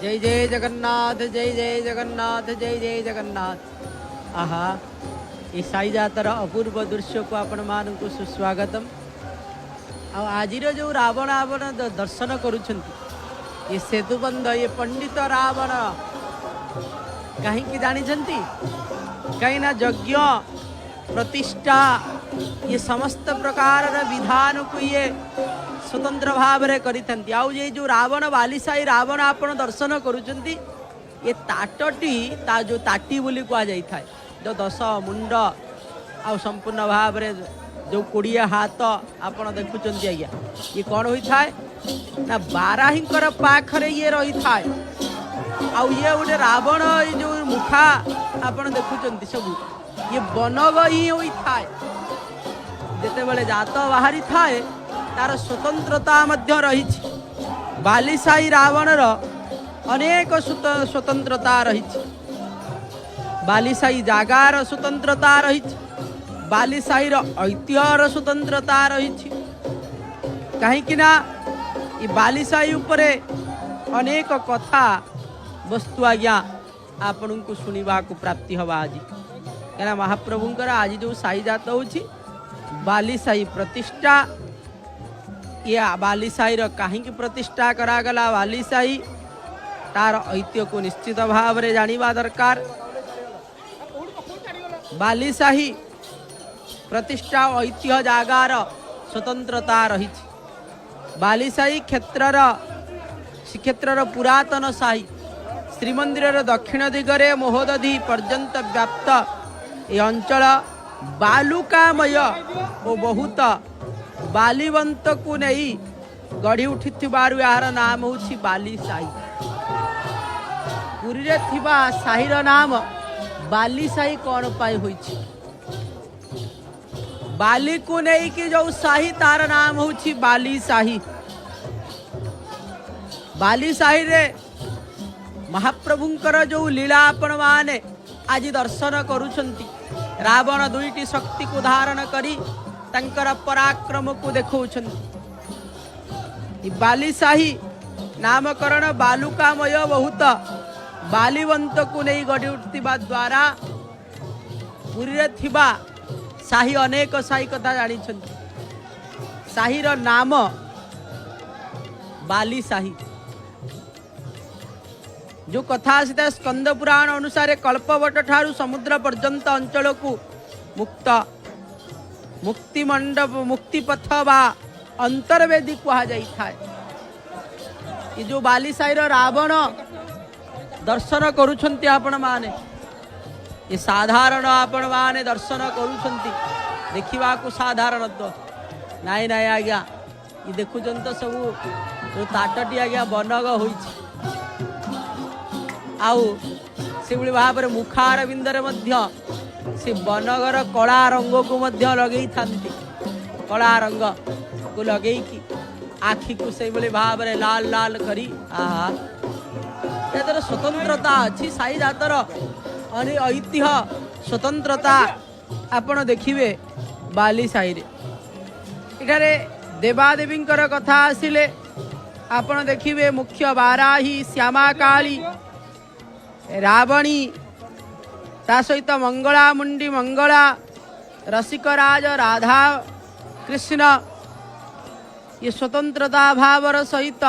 जय जय जगन्नाथ, जय जय जगन्नाथ, जय जय जगन्नाथ। आहा ये साई जातर अपूर्व दृश्य को आपण मानक सुस्वागतम। आज जो रावण आपण दर्शन करुछंती ये सेतुबंध ये पंडित रावण कहीं जानी कहीं ना यज्ञ प्रतिष्ठा ये समस्त प्रकार विधान को ये स्वतंत्र भाव में करिथंती। आउ ये जो रावण बालीसाई रावण आपण दर्शन करुचंती ये ताटटी ता जो ताटी बोली कह जाई थाए जो 10 मुंड आ संपूर्ण भाव में जो 20 हाथ आपण देखुचंती आज्ञा ये कौन होई थाए ना बाराहींकर पाखरे ये रही थाए। आउ ये गोटे रावण ये जो मुखा आपण देखुचंती सब ये बनग ही होई थाए। जेते बेले जात बाहरी थाए तार स्वतंत्रता मध्य रही। बालीसाई रावणर अनेक स्वतंत्रता रही। बालीसाई जागार स्वतंत्रता रही। बालीसाई ऐतिह्यर स्वतंत्रता रही। कहीं ये बालीसाई उपरे अनेक कथा वस्तु आज्ञा आपण को सुनिबा को प्राप्ति हवा। आज क्या महाप्रभुंकर आज जो साई जात हो बालीसाई प्रतिष्ठा ये बालीसाई कहीं प्रतिष्ठा करागला बालीसाई तार ऐतिह्य को निश्चित भाव में जानिबा दरकार। बालीसाही प्रतिष्ठा ऐतिह्य जागार स्वतंत्रता रही। बालीसाई क्षेत्रर श्रीक्षेत्रर पुरातन साही श्रीमंदिर दक्षिण दिगरे महोदधि पर्यंत व्याप्त ये अंचल बालुकामय और बहुत बालीवंत को नहीं गढ़ी उठी यार नाम हूँ बालीसाई। पुरी रे थिबा साहीर नाम बालीसाई कौन पाई हुई बाली को नहीं कि जो साही तार नाम हूँ बालीसाही। बालीसाही रे महाप्रभुंकर जो लीला आपण माने आज दर्शन करुछंती। रावण दुईटी शक्ति को धारण करी तंकर पराक्रम को देखौछंती। बालीसाही नामकरण बालुकामय बहुत बालीवंत को नहीं गढ़ी उठिबा द्वारा पुरी रे थिबा साही अनेक साही कथा जानी। साहीर नाम बालीसाही। जो कथा आसीता स्कंद पुराण अनुसार कल्पवट ठारू समुद्र पर्यंत अंचल को मुक्त मुक्ति मंडप मुक्ति पथ बा अंतर्वेदी कहा जाई थाए। ये जो बालीसाईर रावण दर्शन करुछंती आपण माने ये साधारण आपण माने दर्शन करुछंती देखिबा को साधारण तो नाई नाई आज्ञा ये देखुछन तो सब जो ताटटी आज्ञा बनग होइछि। आउ से भाव में मुखार बिंदर मध्य से बनगर कला रंग को मध्य लगे थांती। कला रंग को लगे कि आखि को से भाव में लाल लाल करी आहा यार स्वतंत्रता अच्छी साई जातर ऐतिह्य स्वतंत्रता आपण देखिए बालीसाई रे। इठारे देवादेवी कथा आसिले आपण देखिए मुख्य बाराही श्यामा काली रावणी ता सहित मंगला मुंडी मंगला रसिकराज राधा कृष्ण ये स्वतंत्रता भावर सहित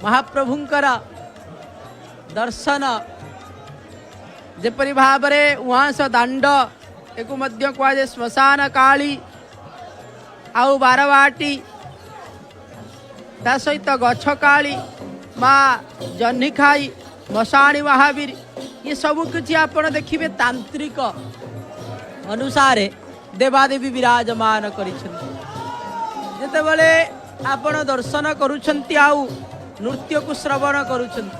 महाप्रभुंकर दर्शन जेपरी भाव में वहाँ से दांड एक मध्य कहुए श्मशान काली आउ बारवाटी ता सहित गछ काली माँ जह्नी खाई मशाणी महावीर ये सब किसी आपण देखिए तांत्रिक अनुसार देवादेवी विराजमान करते बेले आपण दर्शन करुछंती आउ नृत्य को श्रवण करुछंती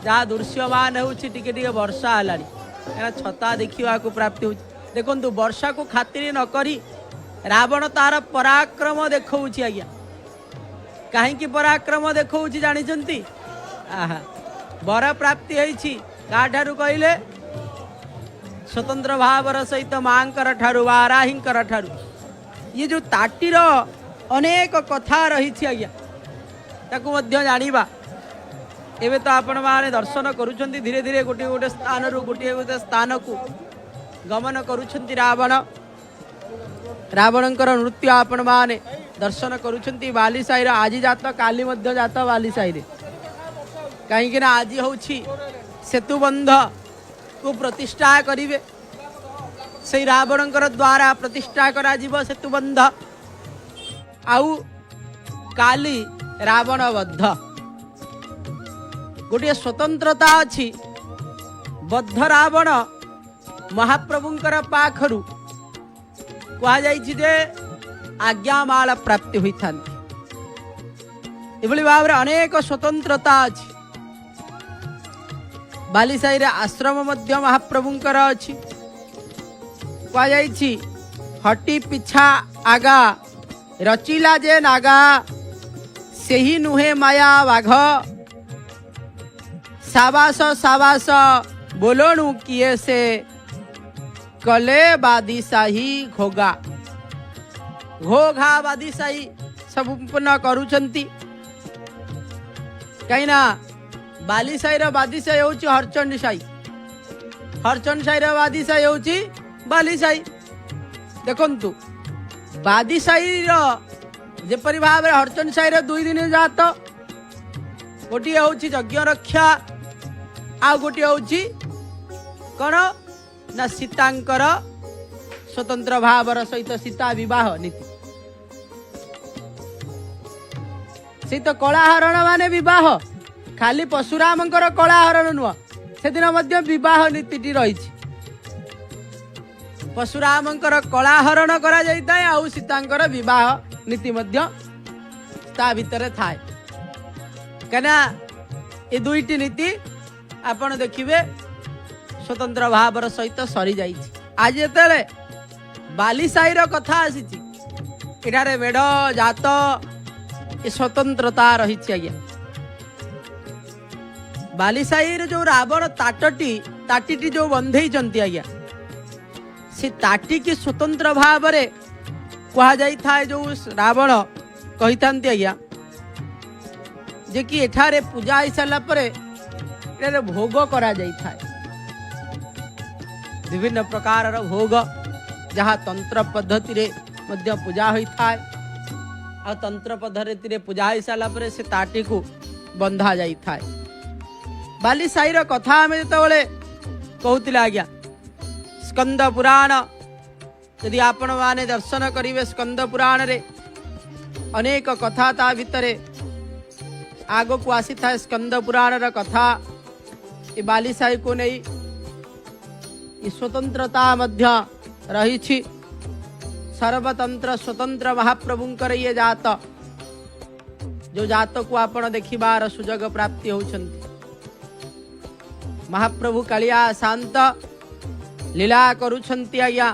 जहाँ दृश्यमान होटे वर्षा हलानी क्या छता देखा प्राप्ति हो। देखु वर्षा को खातिर न करी रावण तार पराक्रम देखा आज्ञा कहीं पराक्रम देखा जानी आहा वर प्राप्ति होती काठारू कहले स्वतंत्र भावर सहित मांकर ठारू बाराहींकर ठारू ये जो ताटीर अनेक कथा रही आज्ञा ताकू मध्य जानिबा। एबे तो आपण माने दर्शन करूछंती धीरे धीरे गोटे गोटे स्थान रु गोटे गोटे स्थान को गमन करूछंती रावण। रावणंकर नृत्य आपण माने दर्शन करूछंती बालीसाई रा। आज जात काली मध्य जात बालीसाई रे, कहीं आज होछि सेतुबंध को प्रतिष्ठा करिवे। से रावणंकर द्वारा प्रतिष्ठा करा जीव सेतुबंध। आउ काली रावण बद्ध गोटे स्वतंत्रता अच्छी। बद्ध रावण महाप्रभुंकर पाखरु कहा जाइछि जे आज्ञामाला प्राप्ति होता। एभली भाव अनेक स्वतंत्रता अच्छी। बालीसाई रे आश्रम मध्य महाप्रभुंकर अच्छी। कहा जाइछि हटी पिछा आगा रचिला जे नागा सेही नुहे माया बाघ साबास साबास बोलणु किए से कले बादीशाही घोगा। घोघा बादीशाही संपूर्ण करूछंती। कहीं ना बालीसाई रा बादीशाही होची हरचंडी साई, हरचंड साई रा बादीशाही होची बालीसाई। देखंतु बादीशाही रा जेपरि भाव रे हरचंड साई रा 2 दिन जात। गोटी होची यज्ञ रक्षा आ गोटी होची कौन ना सीतांकर स्वतंत्र भावर सहित सीता विवाह नीति। से तो कलाहरण माने विवाह, खाली परशुरामंकर कलाहरण नुह, से दिन मध्य विवाह नीति रही। परशुरामंकर कलाहरण करा जाइताय आउ सीतांकर विवाह नीति मध्य ता भितरे थाए। कना ए दुईटी नीति आपण देखिबे स्वतंत्र भावर सहित सरी जाइछि। आज जेतेले बालीसाई रो कथा आसीछि एठारे मेढ जात ए स्वतंत्रता रहिछि। आज्ञा बालीसाई रे जो रावण ताटीटी जो बंधेइचंती आज्ञा से ताटी की स्वतंत्र भावरे कहा जाई था। जो रावण कहितांती आज्ञा जे कि एठारे पूजा हो सारा परे एठारे भोग करा जाई था। विभिन्न प्रकार भोग जहाँ तंत्र पद्धति रे मध्य पूजा होता है। आ तंत्र पद्धति रे पूजा हो सारा परे से ताटी को बंधा जाई था। बालीसाई रो कथा आमे जेतेबेले कहूतिले आज्ञा स्कंद पुराण यदि आपण माने दर्शन करिवे स्कंद पुराण रे अनेक कथा ता भितरे आगो को आसी था। स्कंद पुराण रा कथा ए बालीसाई को नहीं स्वतंत्रता मध्य रही छी। सर्वतंत्र स्वतंत्र महाप्रभुंकर ये जात जो जात को आपण देखिबार सुजोग प्राप्ति होउछंती। महाप्रभु कालिया शांत लीला करुछंती आज्ञा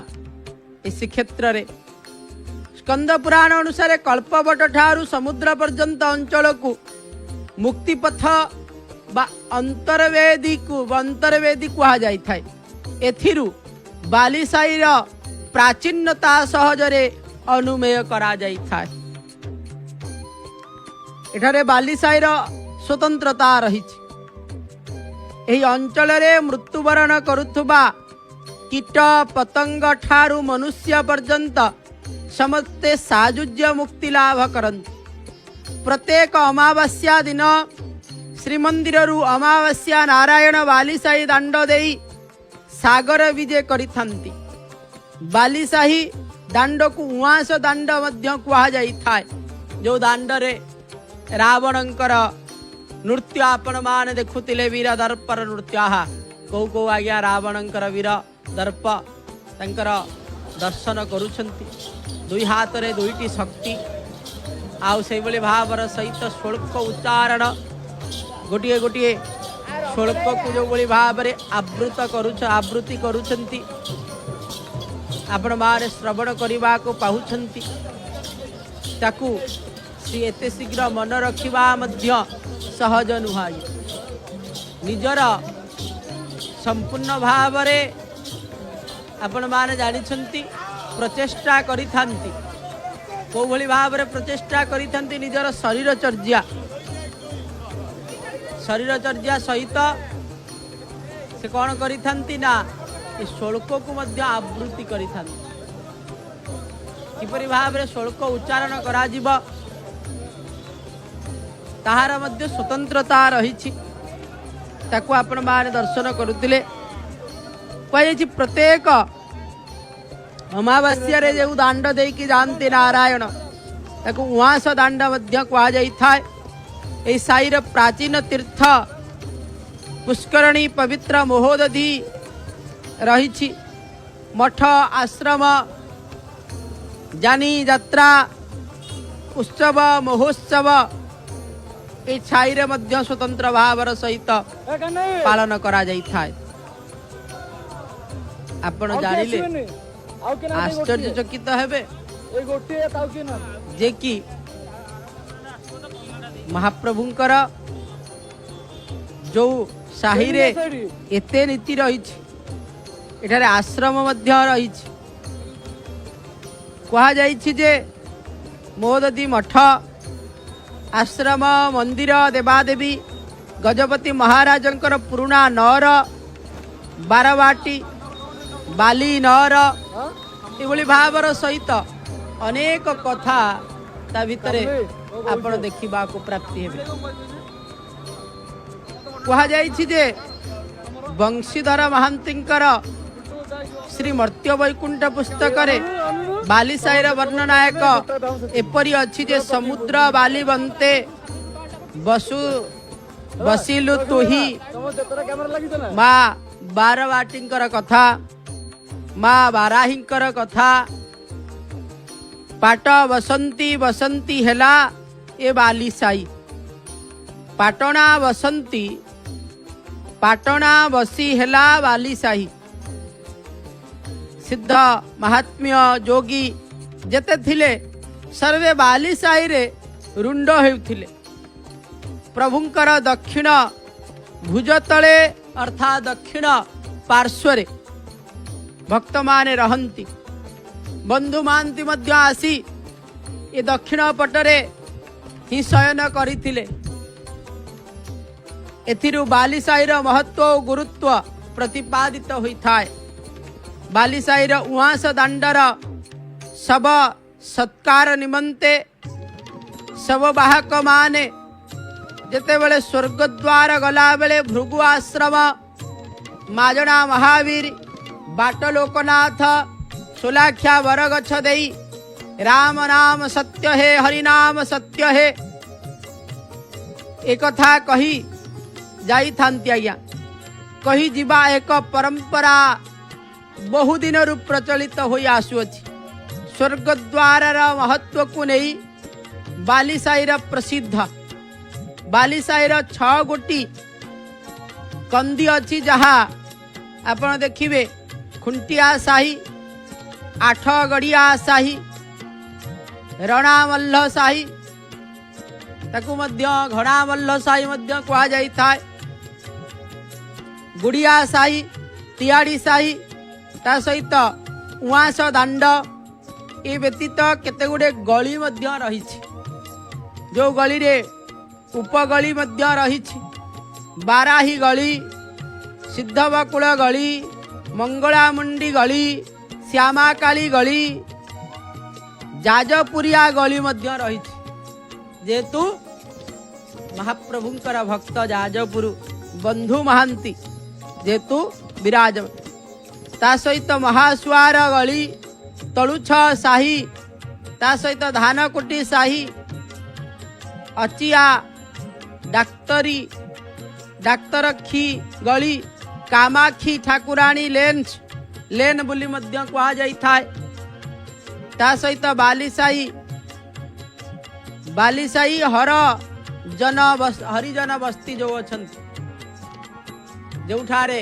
इस क्षेत्र रे। स्कंद पुराण अनुसार कल्पवट ठारू समुद्र पर्यंत अंचल को मुक्तिपथ बा अंतर्वेदी कहा जाई थाए। एथिरु बालीसाई रो प्राचीनता सहजरे अनुमेय करा जाई थाए। एठारे बालीसाई रो स्वतंत्रता रही। एही अंचल रे मृत्युवरण करुथुबा कीट पतंग ठारू मनुष्य पर्यंत समस्ते साजुज्य मुक्ति लाभ करंती। प्रत्येक अमावास्या दिन श्रीमंदिर रु अमावास्या नारायण बालीसाई दांड देई सागर विजय करिथांती। बालीसाही दांड को उआस दांड मध्य कहा जाई थाए। जो दांड रे रावणंकर नृत्य आपण मान देखुतिले वीर दर्पर नृत्य को आज्ञा रावणंकर वीर दर्प तंकर दर्शन करुछंती। दुई हाथ रे दुईटी शक्ति आउ से भली भावर सहित श्लोक उच्चारण गोटिए गोटिए श्लोक को जो भली भावरे आवृत्ति करुछंती आपण माने श्रवण करबा को पाहुछंती। ताकू सी एते शीघ्र मन रखिबा मध्य सहज नुहाई। निजर संपूर्ण भावरे आपण माने जानिछंती प्रचेष्टा करिथांती। को भली भावरे प्रचेष्टा करिथांती निजर शरीर चर्या शरीरचर्या सहित से कौन करिथांती ना ये श्लोक को मध्य आवृत्ति करिथांती किपरि भाव रे श्लोक उच्चारण करा जीव ताहार मध्य स्वतंत्रता रही ताकू आपण माने दर्शन करुतिले कहि प्रत्येक अमावास्या रे जो दांड देकी जानते नारायण ताकू उहास दांड मध्य कहा जाई थाए ए साईर प्राचीन तीर्थ पुष्करणी पवित्र महोदधि रही मठ आश्रम जानी यात्रा उत्सव महोत्सव ए छाईरे मध्य स्वतंत्र भावर सहित पालन करा जाई थाए आपण जानिले आश्चर्यचकित हेबे जे कि महाप्रभुंकर जो साही रे एते नीति रही एठारे आश्रम मध्य रही कहा जाइछि जे मोहदधी मठ आश्रम मंदिर देवादेवी गजपति महाराजंकर पुराणा नर बारवाटी बाली नर ये भावर सहित अनेक कथा ता भितरे आपण देखिबा को प्राप्ति हेबे कहा जाइछि जे वंशीधर महांतींकर श्री मर्त्य वैकुंठ पुस्तक रे बाली साईर वर्णना एक एपरि अछि जे समुद्र बाली बनते बसु बसिलु तुही माँ बारवाटींकर कथा माँ बाराहींकर कथा पाट बसंती बसंती हेला ए बाली साई पाटना बसंती पाटना बसी हेला बाली साई सिद्ध महात्म्य जोगी जेते थिले सर्वे बाली साई रे रुंड हेउथिले प्रभुंकर दक्षिण भुज तले अर्थात दक्षिण पार्श्वरे भक्त माने रहंती बंधु मानती मध्य आसी ये दक्षिण पटरे ही शयन करिथिले एथिरु बाली साईर महत्व और गुरुत्व प्रतिपादित होइथाय बाली साईर उहास दांडर सब सत्कार निमंते सब बाहक माने जेते बेले स्वर्गद्वार गला बेले भृगु आश्रम माजना महावीर बाट लोकनाथ सुलाख्या वरगछ देई राम नाम सत्य है हरि नाम सत्य है एक कथा कही जाई थांती आज्ञा कही जीवा एक परंपरा बहुदिन रु प्रचलित होई आसुअछि स्वर्गद्वार महत्व को नहीं बाली साईर प्रसिद्ध बाली साईर 6 गोटी कंदी अच्छी जहा आपण देखिबे खुंटिया साही 8 गड़िया साही रणामल्ल साही ताकू मध्य घणामल्ल साही मध्य कहा जाई थाए गुड़िया साही तियाड़ी साही ता सहित उआस दांड ए व्यतीत केते गुडे गली मध्य रही जो गली रे उपगली मध्य रही बाराही गली सिद्धवकुल गली मंगलामुंडी गली श्यामाकाली गली जाजपुरिया गली मध्य रही जेतु महाप्रभुंकर भक्त जाजपुर बंधु महांती जेतु विराज ता सहित महासुआर गली तलुछ साही ता सहित धानकुटी साही अचिया डाक्तरी डाक्तरखी गली कामाक्षी ठाकुराणी लेन बुली मध्य कहा जाई थाए ता सहित बालीसाई हरिजन बस्ती जो अछंती जोठारे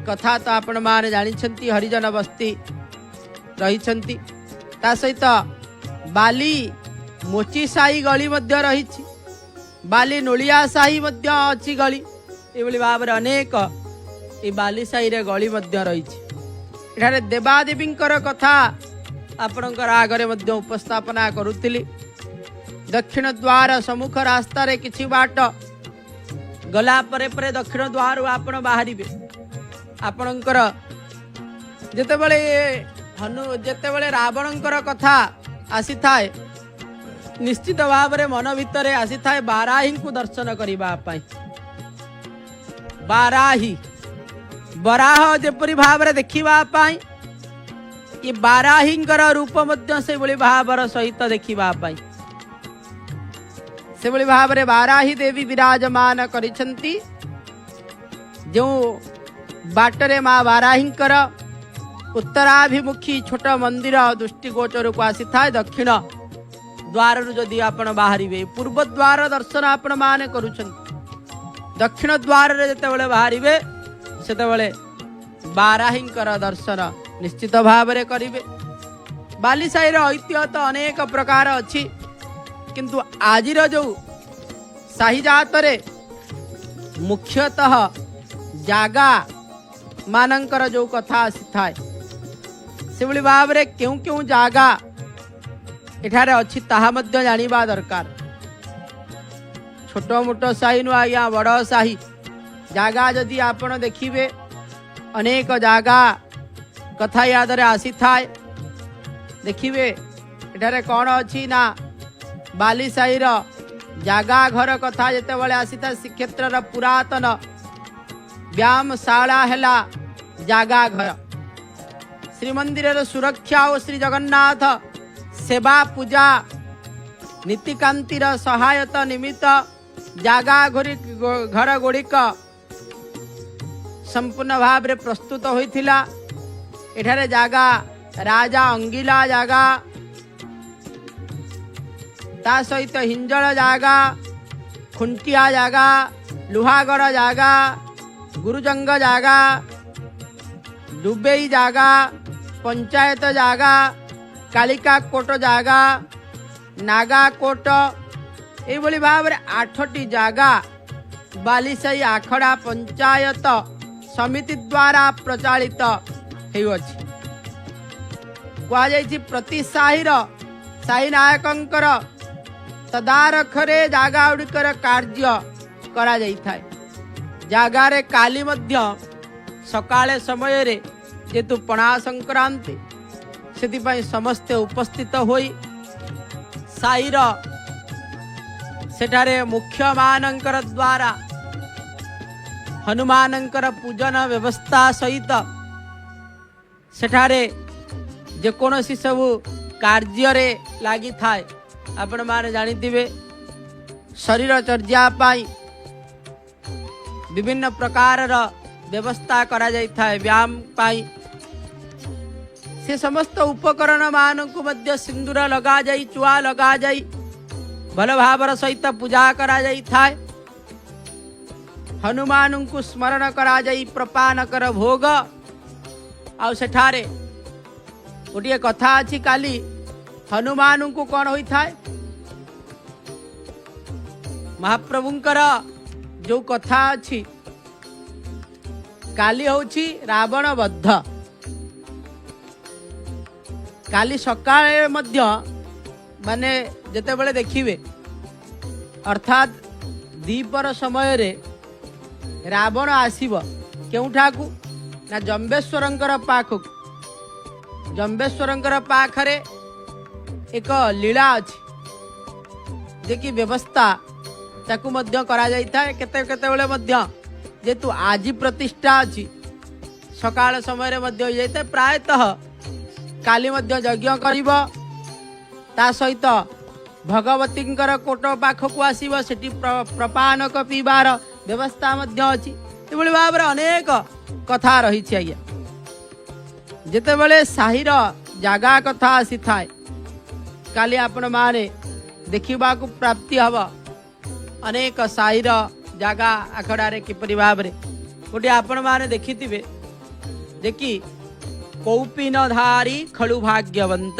कथा तो आपण माने जानिछंती हरिजन बस्ती रही ता सहित बाली मोची साई गली मध्य रही बाली नोलिया साई मध्य अच्छी गली ये भाव में अनेक ये बाली साई रे गली मध्य रही एठारे देवादेवींकर कथा आपणकर आगरे मध्य उपस्थापना करुथिली दक्षिण द्वार सम्मुख रास्ता रे किछि बाट गला परे परे दक्षिण द्वार आपण बाहरिबे आपणकर जेतेबेले जेतेबेले रावणकर कथा आसी थाए निश्चित भाव में मन भितर आसी थाए बाराही को दर्शन करने बाराही बराह जेपरी भाव में देखा ये बाराही रूप से भावर सहित देखा से भाव में बाराही देवी विराजमान करिसेंती जो बाटरे माँ बाराही उत्तराभिमुखी छोट मंदिर दृष्टिगोचर को आसी था दक्षिण द्वार जदि आपण बाहरिबे पूर्व द्वार दर्शन आपण माने करूछन दक्षिण द्वार रे जेतेबेले बाहरिबे सेतेबेले बाराहींकर दर्शन निश्चित भाव में करिवे। बालीसाही रो ऐतिह्य तो अनेक प्रकार अछि किंतु आजिर जो साही जात रे मुख्यतः जागा मानंकर जो कथा आसी थाए से भाव में क्यों क्यों जागा एठारे अच्छी ताहा मध्य जानिबा दरकार। छोट मोट साही नु आज्ञा बड़ साही जागा जदि आपण देखिबे अनेक जागा कथा याद रे आसी थाए देखिबे एठारे कौन अच्छी ना बाली साही रो जागा घर कथा जेतेबेले आसी था श्रीक्षेत्र रो पुरातन व्यायामशाला हैला जागा घर श्रीमंदिर सुरक्षा और श्री जगन्नाथ सेवा पूजा नीतिकांतिर सहायता निमित्त जागा घर गुड़िक संपूर्ण भाव में प्रस्तुत होइथिला। एठारे जागा राजा अंगिला जागा ता सहित हिंजल जागा खुंटिया जागा लुहागड़ जागा गुरुजंग जागा डुबेई जागा पंचायत जागा कालिका कोट जागा नागा कोट ये भाव में 8टी जागा बालीसाही आखड़ा पंचायत समिति द्वारा प्रचालित कहुई प्रति साही नायकंकर तदारखरे जागा गुड़िकर कार्य करा जाइथाए। जागारे काली मध्य सकाळे समय रे जेतु पणा संक्रांति से समस्ते उपस्थित होई साईर सेठारे मुख्य मानंकर द्वारा हनुमानंकर पूजन व्यवस्था सहित सेठारे जेकोसी सबु कार्य रे लागी थाए। आपण माने जानिथिबे शरीर चर्या पाई विभिन्न प्रकार व्यवस्था करा जाई थाए व्यायाम पाई से समस्त उपकरण मान को मध्य सिंदूर लगा जाई चुआ लगा जाई भल भावर सहित पूजा करा जाई थाए। हनुमान को स्मरण करा जाई प्रपान कर भोग आउ सेठारे गोटे कथा अच्छी काली हनुमान को कौन होई थाए महाप्रभुंकर जो कथा अच्छी काली होची रावण बद्ध काली सकाळे मध्य माने जेतेबेले देखिबे अर्थात दीपर समय रे रावण आसीबो केउठाकू ना जम्बेश्वरंकर पाखक जम्बेश्वरंकर पाखरे एक लीला अछि जे कि व्यवस्था ताकू मध्य करा जाई था केते केते बेले मध्य जेतु आजी प्रतिष्ठा अछि सकाळ समय रे मध्य जाइते प्रायतः काली मध्य यज्ञ करिब ता सहित भगवतींकर कोट पाखक आसीब सेठी प्रपानक पीबार व्यवस्था मध्य अछि एभली भाव रे अनेक कथा रही छै आज्ञा जेतेबेले साहिर जागा कथा आसी थाए काली आपण माने देखिबा को प्राप्ति हवा अनेक साहिर जागा आखड़ा रे किपरि भाव रे गोटे आपण माने देखिथिबे देखि कौपीनधारी खलु भाग्यवंत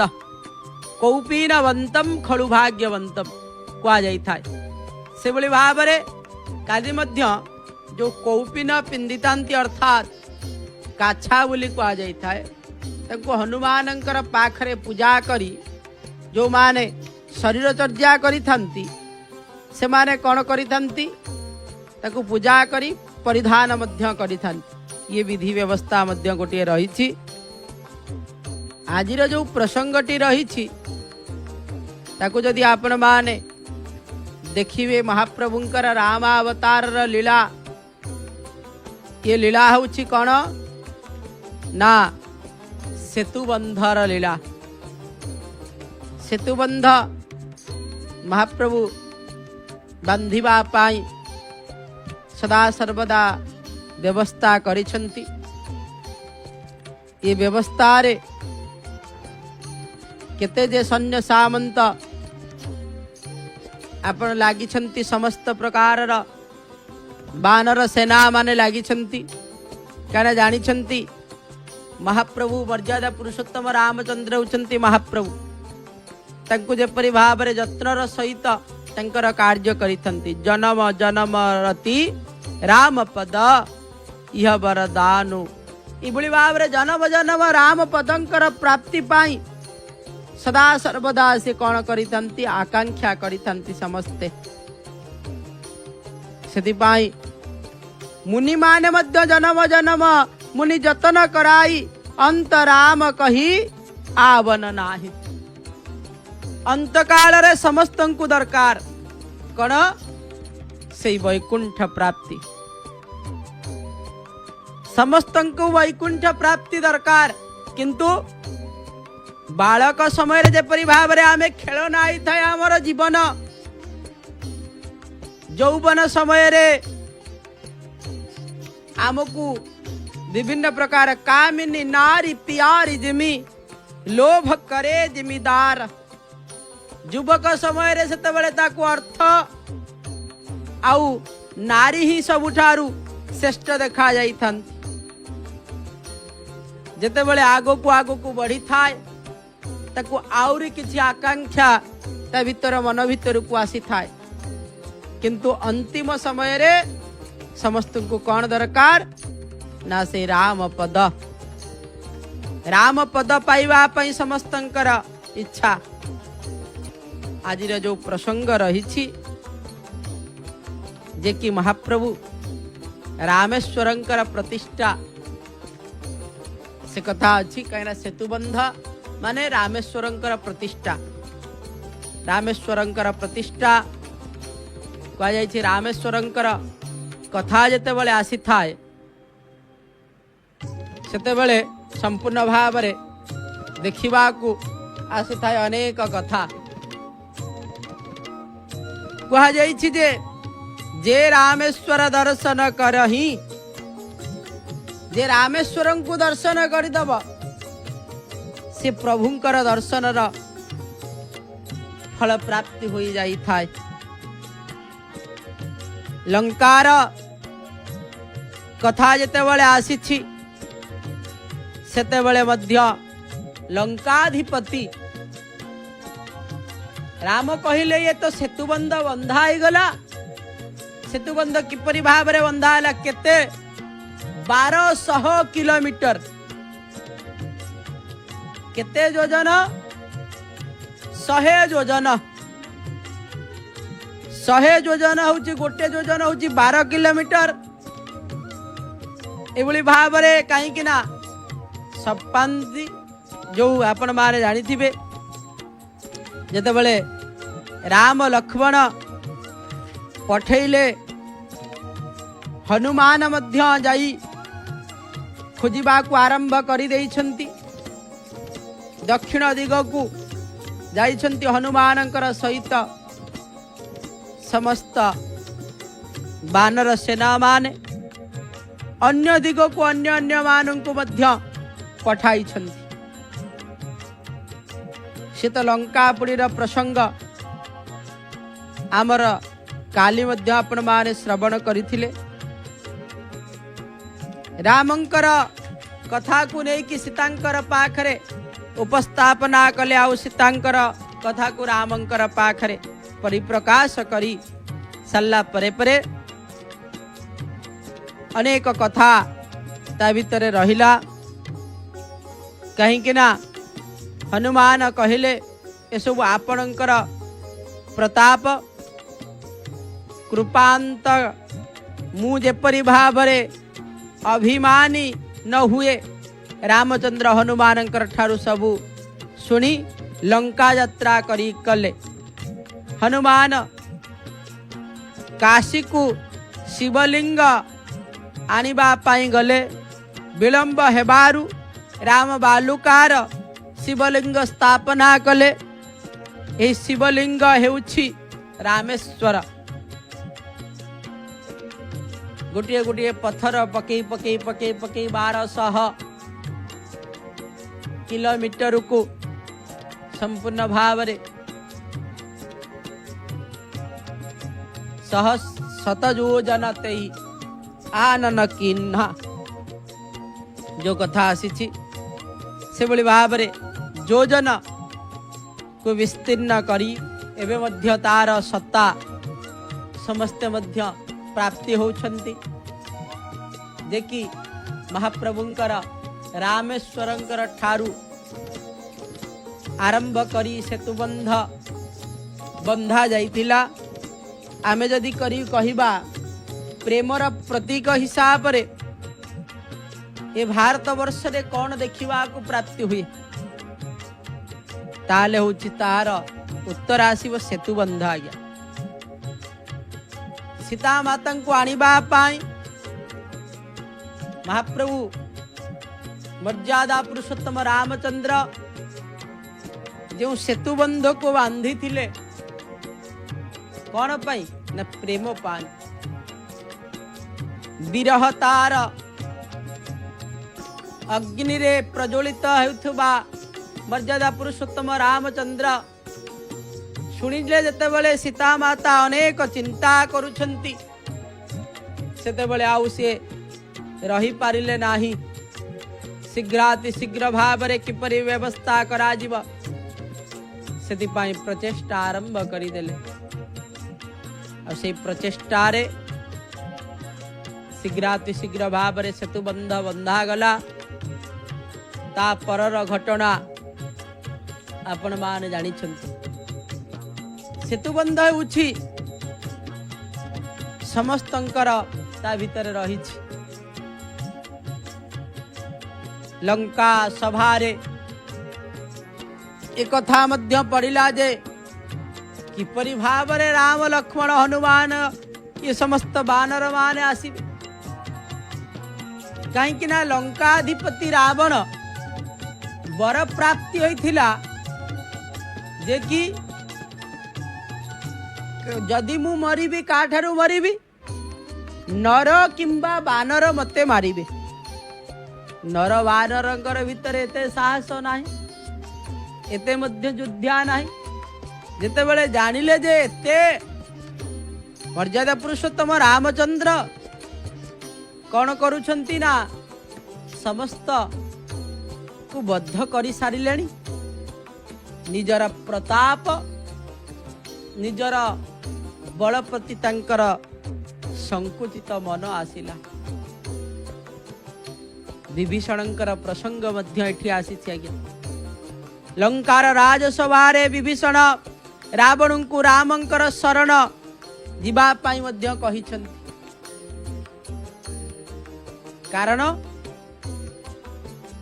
कौपीनवंतम खलु भाग्यवंतम कहा जाई थाए से भली भाव रे काली मध्य जो कौपीन पिंदितांती अर्थात काछा बोली कहा जाई थाए ताको हनुमानंकर पाखरे पूजा करी जो माने शरीर चर्या करी थांती से माने कौन करी थांती ताकू पूजा करी परिधान मध्य करिथान। ये विधि व्यवस्था मध्य गोटे रही। आजिर जो प्रसंगटी रही ताकू जदि आपण माने देखिए महाप्रभुंकर रामावतार लीला, ये लीला होची कौन ना सेतुबंधर लीला। सेतुबंध महाप्रभु बांधिबा पाई सदा सर्वदा व्यवस्था करिछंती। ये व्यवस्था रे केते जे सैन्य सामंत आपण लागिछंती, समस्त प्रकार बानर सेना माने लागिछंती। कारण जानिछंती महाप्रभु मर्यादा पुरुषोत्तम रामचंद्र होचंती महाप्रभु। तांको जेपरि भावरे जत्नर सहित तांकर कार्य करिथंती। जन्म जन्म रति राम पद इह वरदानु। इभଳି भावरे जन्म जन्म राम पदंकर प्राप्ति पाई सदा सर्वदा से कौन करिथंती आकांक्षा करिथंती समस्ते। सेतिपाई मुनि माने मध्य जन्म जन्म मुनि जतन कराई अंतराम कही आवन नाही। अंत काल रे समस्तंकु दरकार कौन से वैकुंठ प्राप्ति। समस्तंकु वैकुंठ प्राप्ति दरकार, किंतु बालक समय रे जेपरि भावरे आमे खेल नाई थाए हमर जीवन। यौवन समय रे आमको विभिन्न प्रकार कामिनी नारी प्यारी जिमी लोभ करे जिमीदार। युवक समय रे सेतबेले ताकू अर्थ आउ नारी ही सबुठारू श्रेष्ठ देखा जाई थान। जेतेबेले आगो बढ़ी थाए ताकू आउरी किछि आकांक्षा ता भीतर मन भीतर को आसी थाए। किंतु अंतिम समय रे समस्त को कौन दरकार ना से राम पद। राम पद पाइबा पई समस्तंकर इच्छा। आज जो प्रसंग रही जे कि महाप्रभु रामेश्वरंकर प्रतिष्ठा से कथा अच्छी कहीं सेतुबंध माने रामेश्वरंकर प्रतिष्ठा। रामेश्वरंकर प्रतिष्ठा कह जाय रामेश्वरंकर कथा जेते बेले आसी थाए सेते बेले संपूर्ण भाव रे देखिबा को आसी थाए अनेक कथा। कह जाय जे रामेश्वर दर्शन करही, जे रामेश्वरं को दर्शन करदब से प्रभुंकर दर्शन रा फल प्राप्ति हो जाई थाए। लंकार कथा जेते बेले आसीछि सेते बेले मध्य लंकाधिपति राम कहिले ये तो सेतुबंध बंधा ही गला। सेतुबंध किपरि भाव रे बंधा हला केते 1200 किलोमीटर केते योजन 100 योजन 100 योजन होची गोटे योजन होची 12 किलोमीटर। एभली भाव रे कहीं कि ना सपांती जो आपण माने जानी थिबे जेते बेले राम लक्ष्मण पठेले हनुमान मध्य जाई खोजिबा को आरंभ करि देइछंती। दक्षिण दिग को जाइछंती हनुमानंकर सहित समस्त बानर सेना माने। अन्य दिग को अन्य अन्य मानन को मध्य पठाइछंती। से तो लंकापुरीर प्रसंग आमर काली मध्य आपण माने श्रवण करिथिले। रामंकर कथा को नहीं कि सीतांकर पाखरे उपस्थापना कले आउ सीतांकर कथा को रामंकर पाखरे परिप्रकाश करी सल्ला परे परे अनेक कथा ता भीतर रहिला। कहीं कि ना हनुमान कहले ये सब आपणकर प्रताप कृपांत मु जेपरि भावरे अभिमानी न हुए रामचंद्र हनुमान ठारू सबू शुणी लंका यात्रा करी कले। हनुमान काशी को शिवलिंग आनिबा पाई गले। विलंब हेबारु राम बालुकार शिवलिंग स्थापना कले। ए शिवलिंग हेउछि रामेश्वर। गोटे गोटे पत्थर पकई पकई पकई पकई 1200 किलोमीटर को संपूर्ण भाव शतयोजन तेई आनन किन्हा जो कथा आसी से भली भाव योजन को विस्तीर्ण करी एवं मध्य तार सत्ता समस्ते मध्य प्राप्ति होछंती। देखी महाप्रभुंकर रामेश्वरंकर ठारू आरंभ करी सेतुबंध बंधा जाइतिला। आमे जदि करी कहिबा प्रेमर प्रतीक हिसाब रे ए भारत वर्ष रे कौन देखिबा को प्राप्ति हुए ताले होछि तार उत्तर आसीब सेतुबंध। आज्ञा सीता माता को आनिबा पाई महाप्रभु मर्यादा पुरुषोत्तम रामचंद्र जो सेतुबंध को बांधी थिले कौन पाई न प्रेम पाई। विरह तार अग्नि रे प्रज्वलित हेउथबा मर्यादा पुरुषोत्तम रामचंद्र शुणिले जते बेले सीता माता अनेक चिंता करुछंती सेते बेले आउ से रही पारिले नाही। शीघ्राति शीघ्र भाव रे किपरि व्यवस्था करा जिवो सेति पाई प्रचेष्टा आरंभ करी देले। और से प्रचेष्टा रे शीघ्राति शीघ्र भाव रे सेतुबंध बंधा गला। ता परर घटना आपण मान जानी छंती। सेतुबंध उछि समस्तंकर ता भीतर रहिछि। लंका सभारे एक कथा मध्य पड़िला जे किपरि भावरे राम लक्ष्मण हनुमान ये समस्त बानर माने आसिबे। कहीं ना लंकाधिपति रावण वर प्राप्ति होइथिला जे कि जदि मु मरिबी काठारू मरिबी नर किंबा बानर मते मारिबे। नर बानरंकर भितर एते साहस नाही एते मध्य युद्धा नाही। जेते बेले जानिले जे एते मर्यादा पुरुषोत्तम रामचंद्र कौन करुछंती ना समस्त को बद्ध करी सारिलेनी। निजर प्रताप निजर बल प्रति तांकर संकुचित मन आसिला। विभीषणंकर प्रसंग मध्य एठी आसीछि। आज्ञा लंकार राजसभारे विभीषण रावण को रामंकर शरण जीवा पाई मध्य कहिछंती। कारण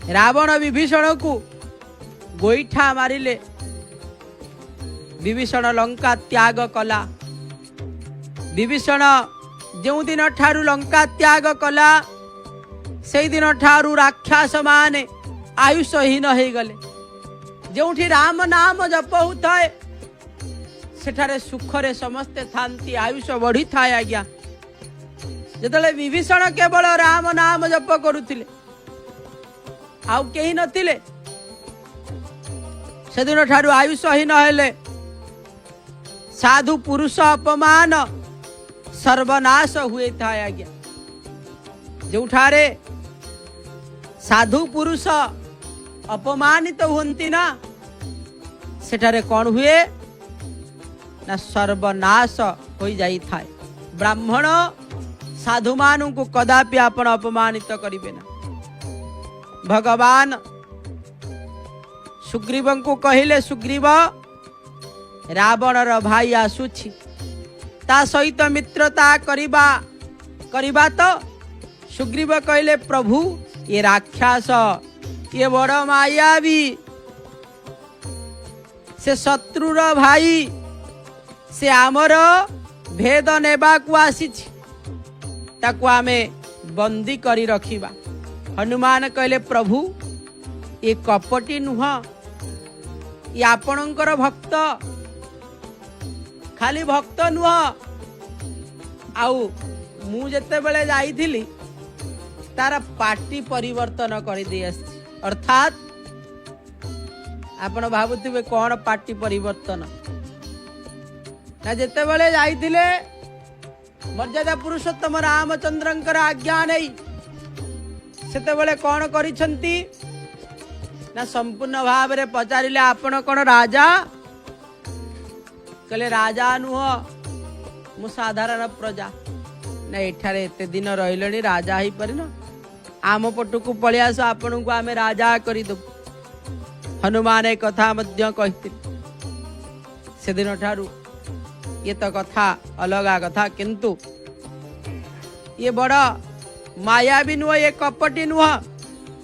रावण विभीषण को गोईठा मारिले। विभीषण लंका त्याग कला। विभीषण जो दिन ठारू लंका त्याग कला से दिन ठारू राक्षस माने आयुषहीन हो गले। जोठी राम नाम जप होताए सेठारे सुखरे समस्ते थांती आयुष बढ़ी थाए। आज्ञा जेतले विभीषण केवल राम नाम जप करुथिले आउ केही नथिले सेदिन ठारू आयुषहीन हेले। साधु पुरुष अपमान सर्वनाश हुए था। आज्ञा जोठारे साधु पुरुष अपमानित हुंती ना सेठारे कौन हुए ना सर्वनाश हो जाई था। ब्राह्मण साधु मानु को कदापि आपण अपमानित करिवे ना। भगवान सुग्रीव को कहिले सुग्रीव रावणर भाई आसुछि ता सहित मित्रता करिबा करिबा तो सुग्रीव कहले प्रभु ये राक्षस ये बड़ मायावी से शत्रुर भाई से आमर भेद नेबा को आसी ताकू आमे बंदी करी रखिबा। हनुमान कहले प्रभु ये कपटी नुह ये आपणकर भक्त खाली भक्त नुह आउ मु जते बेले जाइथिली तार पार्टी परिवर्तन कर दे अर्थात आपण भाबुथिबे कौन पार्टी परिवर्तन ना जते बेले जाइथिले मर्यादा पुरुषोत्तम रामचंद्रंकर आज्ञा नहीं सेते बेले कौन करिसंती ना संपूर्ण भाव रे पचारिले आपण कोन राजा कहले राजा नुह मु साधारण प्रजा ना एठारे एते दिन रहिलणी राजा ही परिन आम पटकू पळि आस आपण को आमे राजा करि दो। हनुमान एक कथा मध्य कहिथिले से दिन ठारू ये तो कथा अलगा कथा किंतु ये बड़ मायावी नुह ये कपटी नुह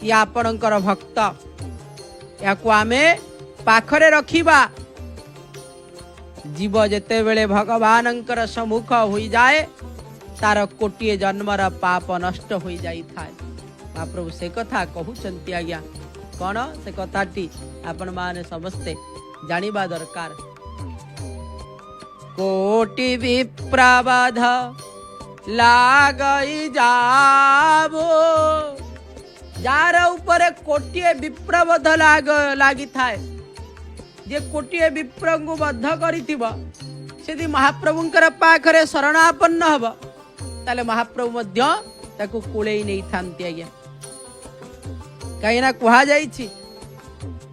ये आपणकर भक्त या आमे पाखरे रखिबा जीव जेते बेले भगवानंकर सम्मुख होई जाए तार कोटिए जन्मर पाप नष्ट होई जाई थाए। महाप्रभु से कथा कहउचंती आज्ञा कौन से कथाटी आपण माने समस्ते जानिबा दरकार। कोटि विप्रबध लागई जाबो जार ऊपर कोटिए विप्रबध लागी थाए जे कोटिए विप्र को बद्ध करिथिबो सेदी महाप्रभुंकर पाखरे शरणापन्न हबो ताले महाप्रभु मध्य ताकू कुळेई नै थांती आज्ञा कहिना कुहा जाईछि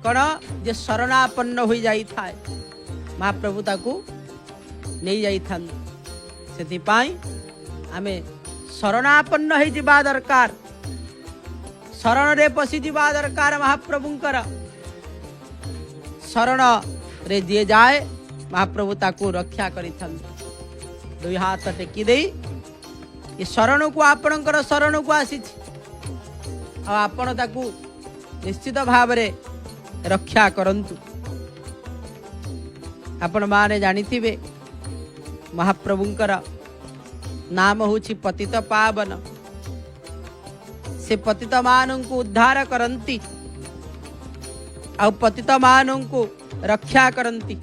कोन जे शरणापन्न होई जाई थाए महाप्रभु ताकू नहीं जाई थान सेति पाई आमे शरणापन्न होई जिबा दरकार शरण रे पसी जिबा दरकार महाप्रभुंकर शरण रे दिए जाए महाप्रभु ताकू रक्षा करि थान दुई हाथ टेकी देई ये शरण को आपणकर शरण को आसी आ आपण ताकू निश्चित भाव रे रक्षा करंतु। आपण माने जानिथिबे महाप्रभुंकर नाम होछि पतित पावन से पतित मानन को उद्धार करंती आ पतित मानन को रक्षा करंती।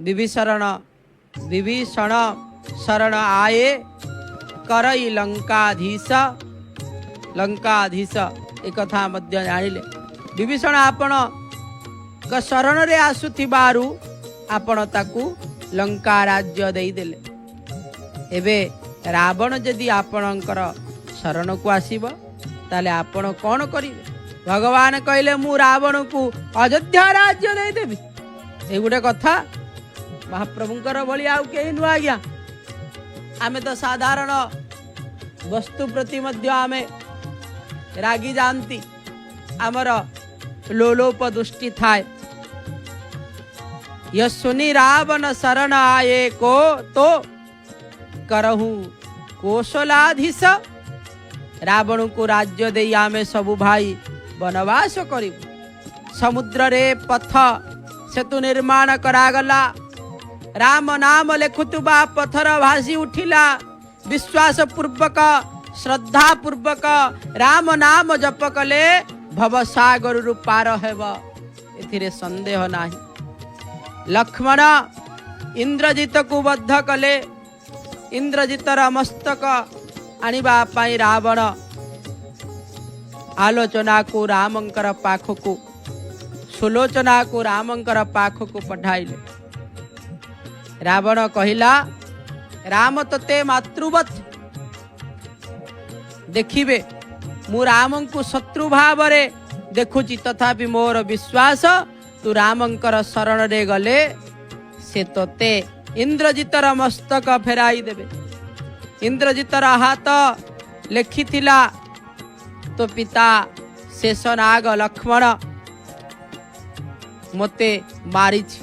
विभीषण शरण आए करई लंकाधीश एक कथा मध्य जानिले विभीषण आपण क शरण रे आसुथिबारु आपण ताकू लंका राज्य देई देले। एबे रावण जदि आपणकर शरण को आसीबो ताले आपण कोन करिवे भगवान कहले मु रावण को अयोध्या राज्य देई देबी ए गुटे कथा महाप्रभुंकर बळी आउ केही नु आज्ञा आमे तो साधारण वस्तु प्रति मध्य आमे रागी जानती आमर लोलोप दृष्टि थाए यह सुनी रावण शरण आए को तो करहु कौशलाधीश रावण को राज्य दे आमे सबु भाई वनवास करिबु। समुद्र रे पथ सेतु निर्माण करागला राम नाम लेखुतुबा पथर भासी उठिला विश्वास पूर्वक श्रद्धा पूर्वक राम नाम जप कले भव सागर रु पार हेब एथिरे संदेह नाही। लक्ष्मण इंद्रजित को बद्ध कले इंद्रजितर मस्तक आनिबा पाई रावण आलोचना को रामंकर पाखकु सुलोचना को रामंकर पाखकु पठाइले। रावण कहिला राम तते मातृवत देखिबे मु राम को शत्रु भाव रे देखुची तथापि मोर विश्वास तू रामंकर शरण रे गले से तोते इंद्रजितर मस्तक फेराई देबे। इंद्रजितर हाथ लेखिथिला तो पिता शेषनाग लक्ष्मण मते मारिछ।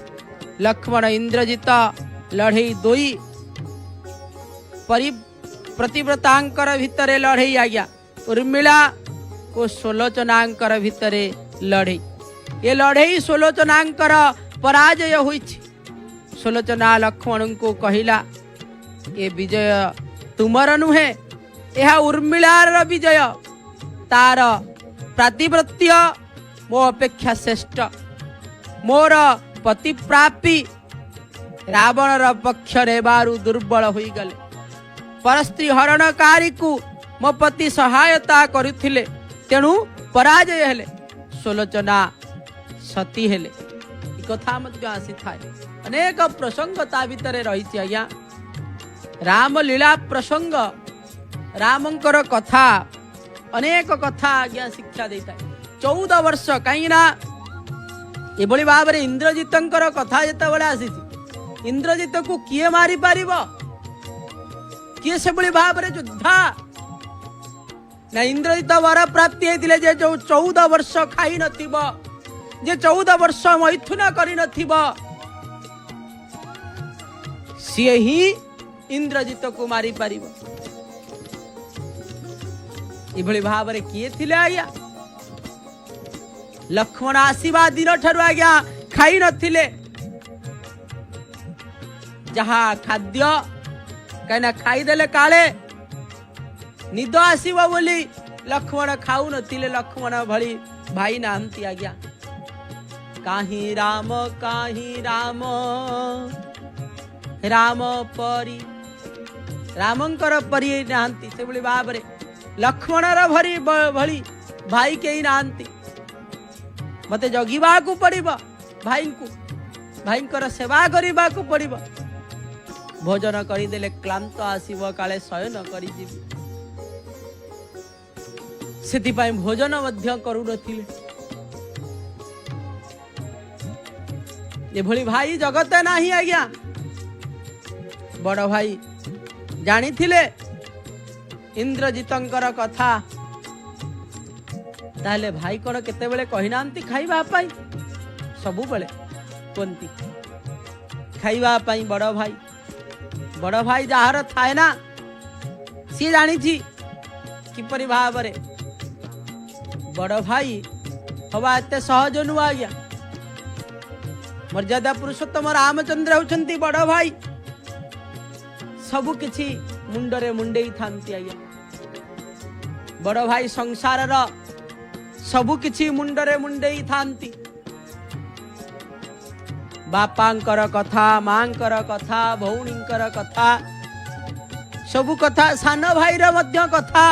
लक्ष्मण इंद्रजित लड़ई दोई प्रतिव्रतांकर भितरे लड़ई आज्ञा उर्मिला को सुलोचनांकर भितरे लड़ई ये लड़ई सुलोचनांकर पराजय होइछि। सुलोचना लक्ष्मण को कहिला ये विजय तुमर नुहे यह उर्मिलार विजय तार प्रतिव्रत्य मो अपेक्षा श्रेष्ठ मोर पतिप्रापी रावणर पक्ष रेबारु दुर्बल होई गले परस्त्री हरणकारी को मो पति सहायता करुथिले तेणु पराजय हेले सुलोचना सती हेले कथा मध्य आसी थाए अनेक प्रसंग ता भितरे रही आज्ञा राम लीला प्रसंग रामंकर कथा अनेक कथा आज्ञा शिक्षा देता है 14 वर्ष कहीं ना एभली भाव में इंद्रजितंकर कथा जिते बड़े आसी इंद्रजित को किए मारी पारिब किए से भली भाव में युद्धा ना इंद्रजित वर प्राप्ति होते जे जो 14 वर्ष खाई नथिब जे 14 वर्ष मैथुन करि नथिब सी ही इंद्रजित को मारी पारिब इभली भाव में किए थिले आज्ञा लक्ष्मण आसीबा दिन ठरु आज्ञा खाई नथिले जहा खाद्य कहीं खाई देले काले निद आसीबो बोली लक्ष्मण खाऊ नथिले लक्ष्मण भली भाई नांती आज्ञा काहीं राम राम परी रामंकर परी नांती से भली भाव रे लक्ष्मणर भरी भली भाई कहीं नांती मते जगिबा को पड़िबो भाई को सेवा करिबा को पड़िबो भोजन करी देले क्लांत आसीबो काले शयन करी जीवी सेति पाई भोजन मध्य करू नथिले ये भली भाई जगते नाही आज्ञा बड़ भाई जानी थिले इंद्रजितंकर कथा ताले भाई कौन केते बेले कहि नांती खाइबा पाई सबु बेले कोंती खाइबा पाई बड़ भाई जहार थाए ना सी जानी छी किपरि भाव रे बड़ भाई हवा एते सहज नुआ आज्ञा मर्यादा पुरुषोत्तम रामचंद्र होचंती बड़ भाई सबु किछि मुंडरे मुंडेई थांती आज्ञा बड़ भाई संसार रा सबु किछि मुंडरे मुंडेई थांती बापांकर कथा मांकर कथा भौणींकर कथा सबु कथा सान भाईर मध्य कथा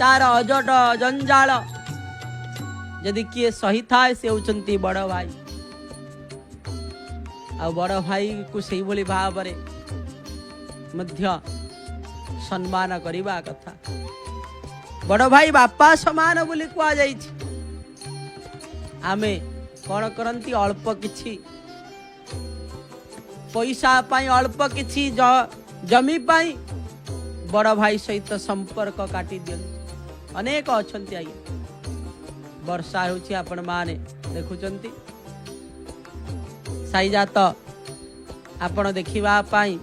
तार अजट जंजाल यदि किए सही थाए से होचंती बड़ भाई आ बड़ भाई को सही बोली भाव रे मध्य सम्मान करिबा कथा बड़ भाई बापा समान बोली कुआ जाइछि आमे कौन करंती अल्प किछि पैसा पाई अल्प किछि जमी पाई बड़ भाई सहित संपर्क काटी दियन अनेक अछंती आज्ञा वर्षा होछि आपण माने देखुचंती साईजात आपण देखिबा पाई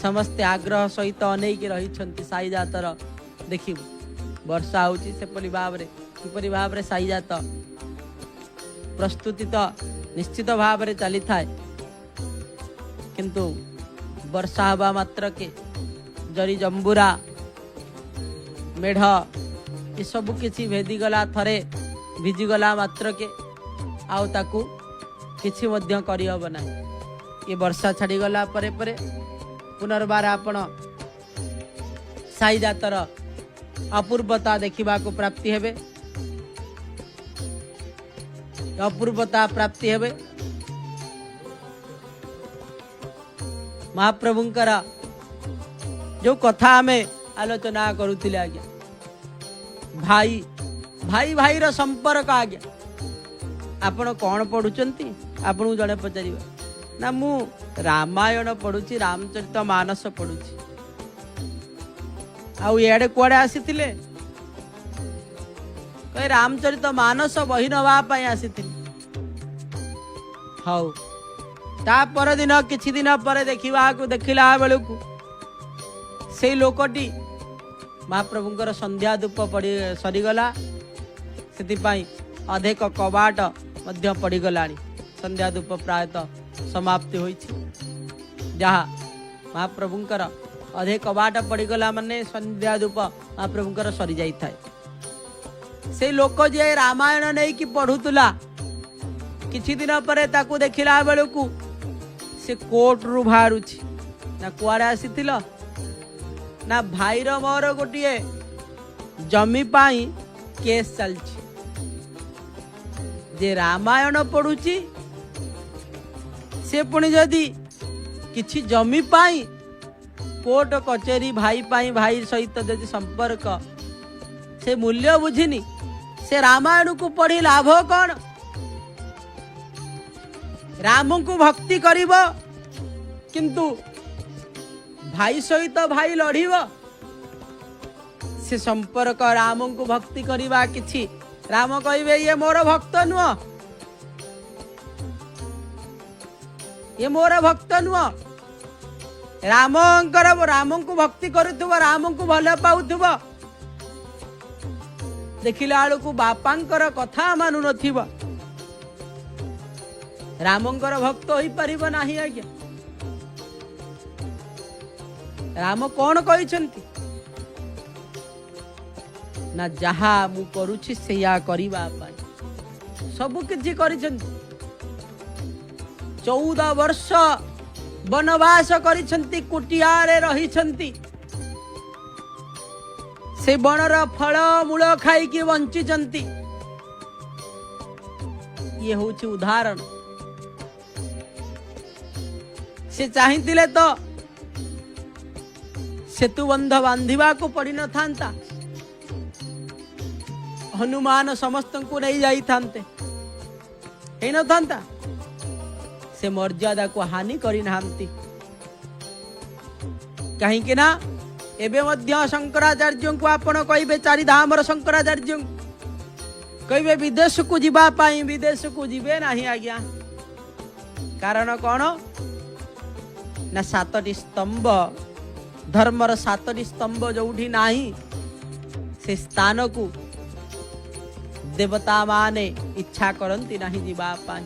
समस्ते आग्रह सहित अनेक रही साईजातर देखिबु वर्षा होछि सेपरि भाव रे किपरि भाव रे साईजात प्रस्तुति तो निश्चित भाव रे चली थाए किंतु वर्षा हवा मात्र के जरी जंबुरा मेढ़ ये सब किछि भेदी गला थरे भिजी गला मात्र के आउ ताकू किछि मध्य करि हबो ना ये वर्षा छाड़ी गला परे परे पुनर्बार आपण साई जातर अपूर्वता देखिबा को प्राप्ति हेबे अपूर्वता प्राप्ति हेबे महाप्रभुंकर जो कथा हमें आलोचना करुथिले आज्ञा भाई भाई भाई रो संपर्क आज्ञा आपण कौन पढ़ुचंती आपन जड़े पचारिबा ना मु रामायण पढ़ुची रामचरित मानस पढ़ुची आउ एडे कुआडे आसीथिले कहे रामचरित मानस बही नवा पाई आसीथिले हाउ ता पर दिन किछि दिन पर देखिला बेलू से लोकटी महाप्रभुंकर संध्या धूप पड़ी सरीगला से अधेक कबाट मध्य पड़गला संध्या धूप प्रायतः समाप्ति होइछि जहाँ महाप्रभुंकर अधे कबाट पड़गला माने संध्या धूप महाप्रभुंकर सरी जाई थाए। से लोक जे रामायण नहीं कि पढ़ुतुला किछि दिन पर ताकू देखिला बेलकू से कोर्ट रु बाहरुछि ना कुआरे आसीथिल ना भाईर मोर गोटे जमी पाई केस चलछि जे रामायण पढ़ुछि से पुणी जदि किछि जमी पाई कोर्ट कचेरी भाई पाई भाई सहित जदि संपर्क से मूल्य बुझिनी से रामायण को पढ़ी लाभ कौन। राम को भक्ति करिब किंतु भाई सहित भाई लड़िब से संपर्क राम को भक्ति करिबा किछि राम कहिबे ये मोर भक्त नुह ये मोर भक्त नुह राम को भक्ति करुथुब राम को भल पाउथुब देखिला आलू बापांकर कथा मानु नथिब रामंकर भक्त होई परिबो नाही आज्ञा। राम कौन कहिसंती ना जहा मु करूछि सेया करिबा पाई सब किछि करिसंती 14 वर्ष वनवास करिसंती कुटियारे रहिसंती से बनर फल मूल खाई कि वंचिचंती ये होछि उदाहरण। से चाहिथिले तो सेतु बंध बांधिबा को पड़ी न थांता हनुमान समस्त को नहीं जाई थांते हे न थांता से मर्यादा को हानि करी नांती कहीं कि ना एबे मध्य शंकराचार्य को आपण कहिबे चारि धामर शंकराचार्य कहिबे विदेश को जीवा पाई विदेश को जीवे नाही आज्ञा। कारण कौन ना 7टी स्तंभ धर्मर 7टी स्तंभ जोठी नाही से स्थान को देवता माने इच्छा करती नहीं जीवा पाई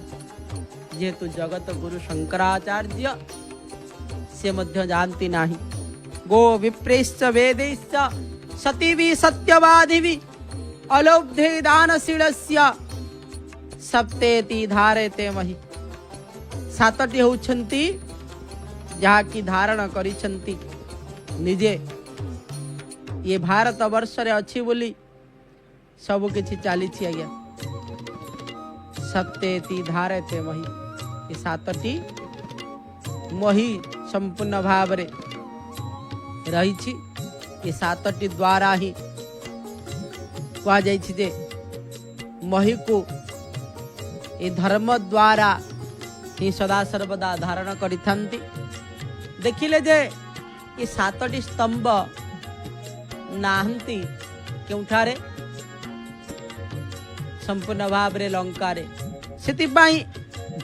जेहेतु जगत गुरु शंकराचार्य से मध्य जानती नहीं। गो विप्रेश्च वेदैश्च सतीवि सत्यवादिवि अलौब्धे दानशीलस्य सप्तेति धारयते महि 7टी होउछंती जहा की धारण करिछंती निजे ये भारत वर्ष रे अछि बोली सब किछि चाली छी आज्ञा। सप्तेति धारयते महि ये 7टी मही संपूर्ण भाव रे रही छी ये 7टी द्वारा ही कहा जाय छी जे मही को ये धर्म द्वारा ही सदा सर्वदा धारण करिथंती। देखिले जे ये 7टी स्तंभ नाहंती केउठारे संपूर्ण भाव रे लंका रे सेति पई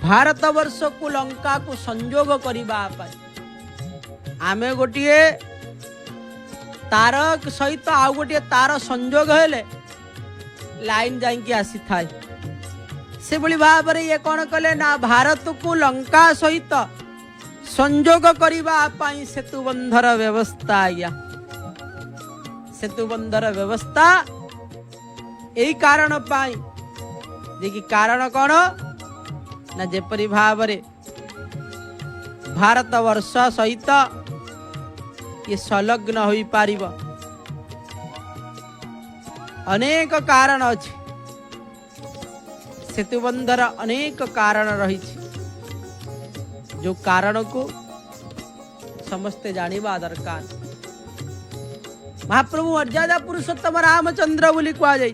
भारत वर्ष को लंका को संयोग करिबा पाई आमे गोटिए तार सहित आउ गोटे तार संयोग हेले लाइन जाइकी आसी थाए से भली भाव रे ये कौन कले ना भारत को लंका सहित संयोग करिबा पाई सेतु बंधर व्यवस्था आज्ञा। सेतु बंधर व्यवस्था यही कारण पाई देखि कारण कौन ना जेपरि भाव रे भारत वर्ष सहित ये संलग्न होई पारिब अनेक कारण अछि सेतुबंधर अनेक कारण रही जो कारण को समस्ते जानिबा दरकार। महाप्रभु मर्यादा पुरुषोत्तम रामचंद्र बोली कहा जाय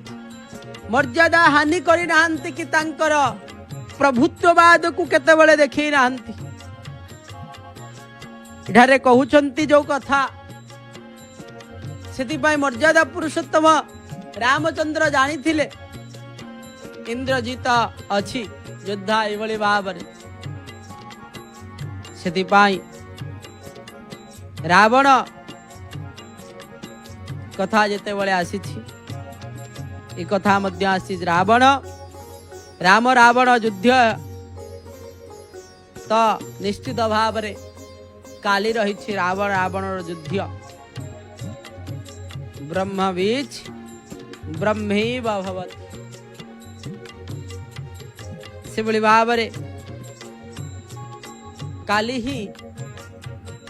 मर्यादा हानि करि नाहंती कि तांकर प्रभुत्ववाद को केते बेले देखै नाहंती इधारे कहउचंती जो कथा सेति पाई मर्यादा पुरुषोत्तम रामचंद्र जानी थिले इंद्रजीत अछि योद्धा एभली भाव सेति पाई रावण कथा जेते बळे आसीछि ए कथा मध्य आसी रावण राम रावण युद्ध तो निश्चित भाव रे काली रही रावण रावण युद्ध ब्रह्म बीज ब्रह्मैव भवति से बड़ी भाव रे काली ही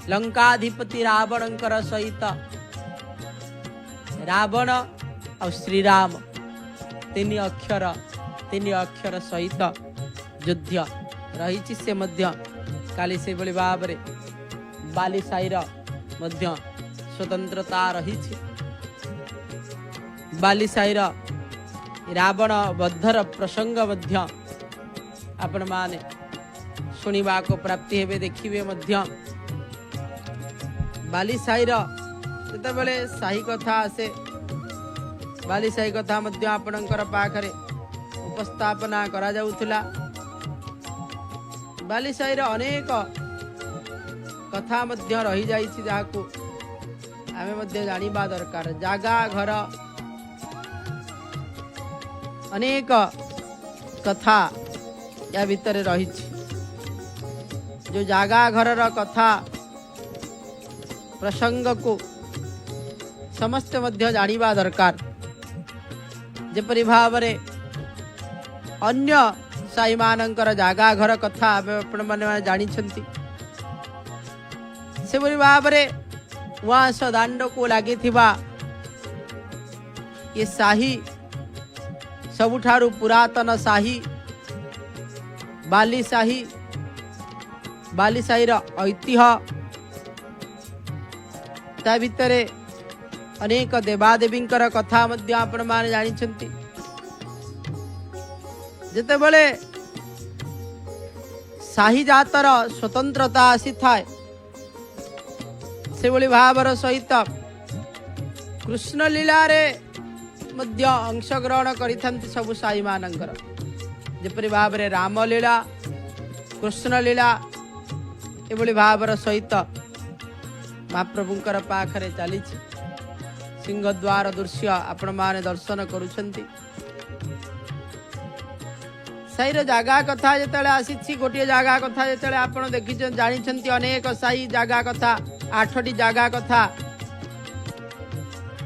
लंकाधिपति रावणंकर सहित रावण और श्रीराम तीन अक्षर सहित युद्ध रही से मध्य काली से बड़ी भाव रे बाली साईर मध्य स्वतंत्रता रही बाली साईर रावण बद्धर प्रसंग मध्य आपण माने सुनिबा को प्राप्ति हेबे देखिबे मध्य बाली साईर जते बेले साही कथा आसे बाली साही कथा मध्य आपणकर पाखरे उपस्थापना करा जाउथला बाली साईर अनेक कथा मध्य रही जाइछि जाको आमे मध्य जानिबा दरकार जागा घर अनेक कथा या भितर रही जो जागा घर कथा प्रसंग को समस्त मध्य जानिबा दरकार जेपरि भाव रे अन्य साई मानकर जागा घर कथा आपण माने जानि छंती से परि भाव रे उआस दांड को लागी थिबा ये साही सबुठारु पुरातन साही बाली साहीर ऐतिह्य ता भितरे अनेक देवादेवींकर कथा मध्य आपण माने जानिछंती जेते बेले साही जातर स्वतंत्रता आसी थाए से भली भावर सहित कृष्ण लीला रे मध्य अंशग्रहण करिथंती सबु साई मानंकर जेपरि भाव रे राम लीला कृष्ण लीला एभली भावर सहित महाप्रभुंकर पाखरे चली सिंहद्वार दृश्य आपण माने दर्शन करुछंती साईर जागा कथा जेतले आसीछि गोटे जागा कथा जेतले आपण देखि जानिछंती अनेक साई जागा कथा 8टी जागा कथा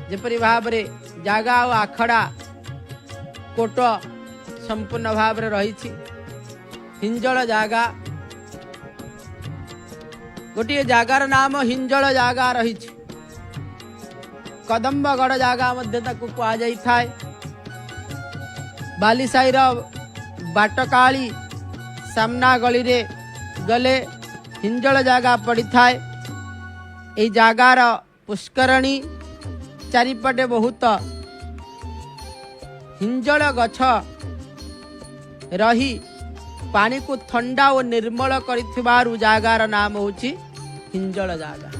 जेपरि भाव रे जागा और आखड़ा कोट संपूर्ण भाव रे रही हिंजल जागा गोटे जागार नाम हिंजल जागा रही कदम्बगढ़ जागा मध्य ताकू कहा जाई थाए बाली साईर बाटकाली सामना गली रे गले हिंजल जागा पड़ी थाए ए जागार पुष्करणी चारिपटे बहुत हिंजल गछ रही पानी को ठंडा और निर्मल करिथिबारु जागार नाम होची हिंजल जागा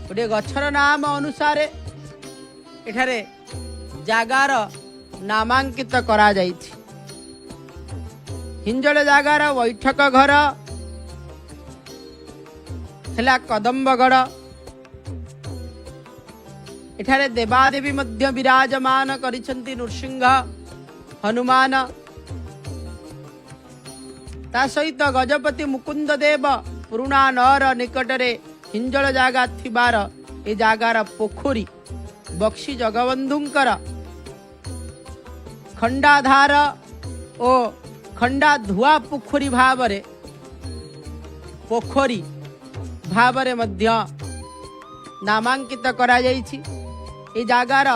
गोटे गछर नाम अनुसार एठारे जागार नामांकित करा जाइछि हिंजल जागार बैठक घर हेला कदम्बगढ़ एठारे देवादेवी मध्य विराजमान करिछंती नृसिंह हनुमान ता सहित गजपति मुकुंद देव पुरुणा नर निकटरे हिंजल जागा थिबार ए जागार पोखरी बक्सी जगबंधुंकर खंडाधार ओ खंडा धुआ पोखरी भावरे पोखरी भावरे मध्य नामांकित करा जाइछि ए जागार